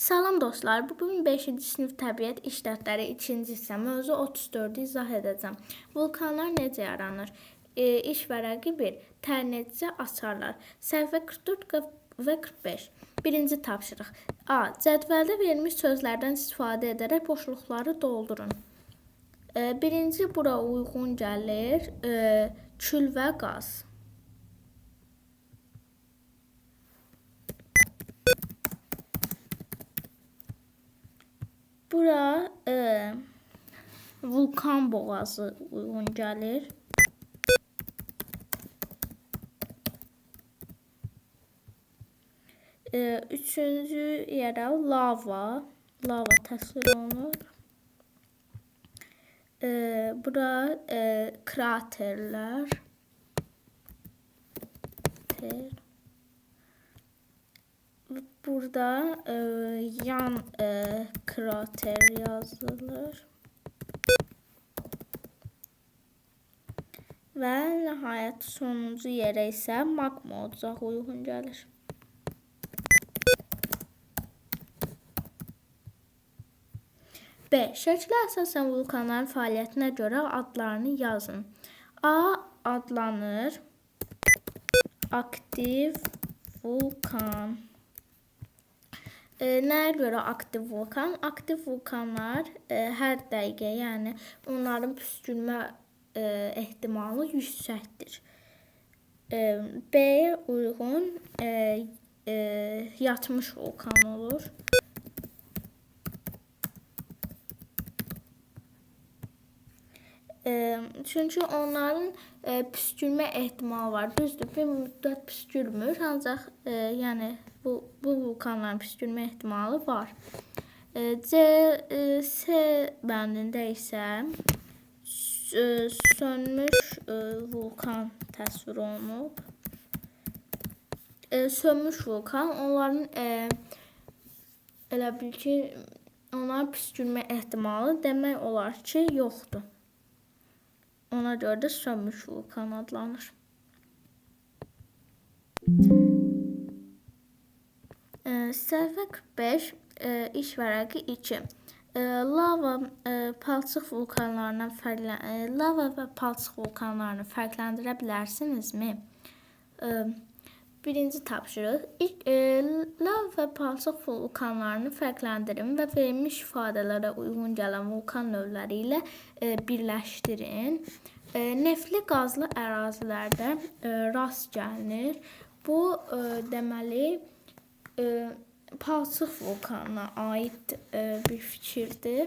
Salam dostlar, bugün 5-ci sinif təbiət işlətləri 2-ci hissə mövzu 34-ü izah edəcəm. Vulkanlar necə yaranır? İş vərəqi 1. Tərnəticə açarlar. Səhifə 44 və 45. Birinci tapşırıq. A. Cədvəldə verilmiş sözlərdən istifadə edərək boşluqları doldurun. Birinci bura uyğun gəlir. Kül və qaz. Bura vulkan boğazı uyğun gəlir. Üçüncü yerə lava təsvir olunur. Bura kraterlər. Burada yan krater yazılır. Və nəhayət sonuncu yerə isə magma ocağı uyğun gəlir. B. Şəklə əsasən vulkanların fəaliyyətinə görə adlarını yazın. A. Adlanır aktiv vulkan. Nəyə görə aktiv vulkan? Aktiv vulkanlar hər dəqiqə, yəni onların püskürmə ehtimalı yüksəkdir. B-yə uyğun yatmış vulkan olur. Çünki onların püskürmə ehtimalı var. Düzdür, bir müddət püskürmür, ancaq yəni bu vulkanların püskürmə ehtimalı var. C bəndində isə sönmüş vulkan təsvir olunub. Sönmüş vulkan, onların elə bil ki, onların püskürmə ehtimalı demək olar ki, yoxdur. Ona görə də sönmüş vulkan adlanır. Səhifə 45, iş vərəqi 2. Lava və palçıq vulkanlarını fərqləndirə bilərsinizmi? Birinci tapşırıq. Lava və palçıq vulkanlarını fərqləndirin və verilmiş ifadələrə uyğun gələn vulkan növləri ilə birləşdirin. Neftli qazlı ərazilərdə rast gəlinir. Bu deməli palçıq vulkanına aid bir fikirdir.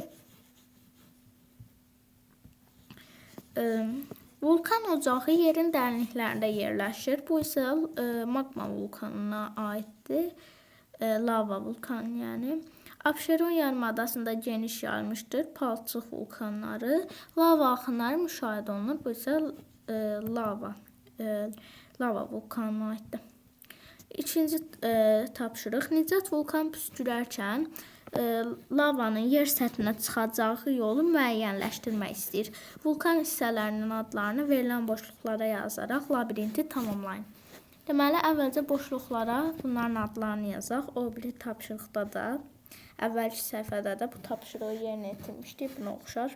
Vulkan ocağı yerin dərinliklərində yerləşir. Bu isə magma vulkanına aiddir. Lava vulkanı yəni. Abşeron yarımadasında geniş yayılmışdır palçıq vulkanları. Lava axınları müşahidə olunur. Bu isə lava vulkanına aiddir. İkinci tapşırıq. Nicat vulkan püskürərkən lavanın yer səthinə çıxacağı yolu müəyyənləşdirmək istəyir. Vulkan hissələrinin adlarını verilən boşluqlara yazaraq labirinti tamamlayın. Deməli, əvvəlcə boşluqlara bunların adlarını yazaq. O biri tapşırıqda da, əvvəlki səhifədə də bu tapşırığı yerinə yetirmişdik. Buna oxşar.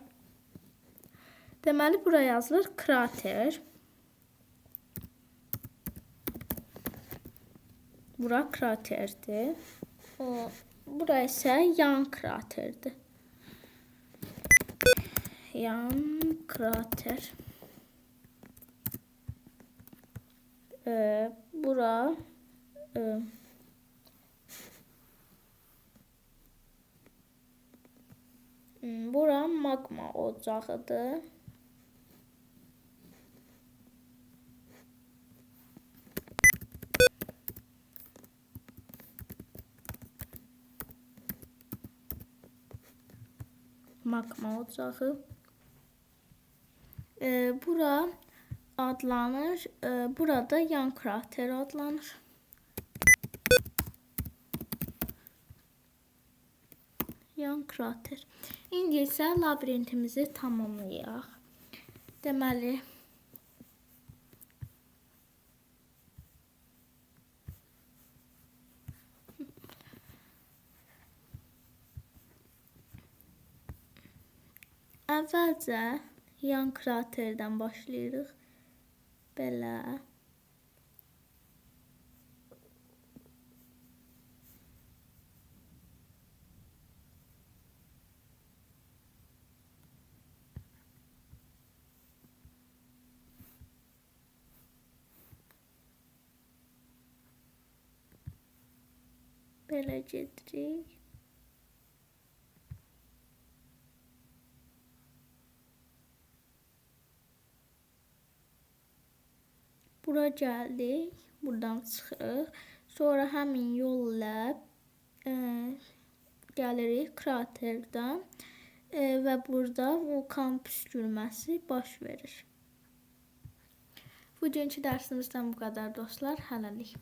Deməli, bura yazılır krater. Bura kraterdir. Bura isə yan kraterdir. Yan krater. Bura magma ocağıdır. Magma ocağı. Bura adlanır. Burada yan krater adlanır. Yan krater. İndi isə labirintimizi tamamlayaq. Deməli, Əvvəlcə yan kraterdən başlayırıq. Belə. Belə gedirik. Bura gəldik. Buradan çıxırıq. Sonra həmin yolla gəlirik kraterdən və burada vulkan püskürməsi baş verir. Bugünkü dərsimizdən bu qədər dostlar. Hələlik.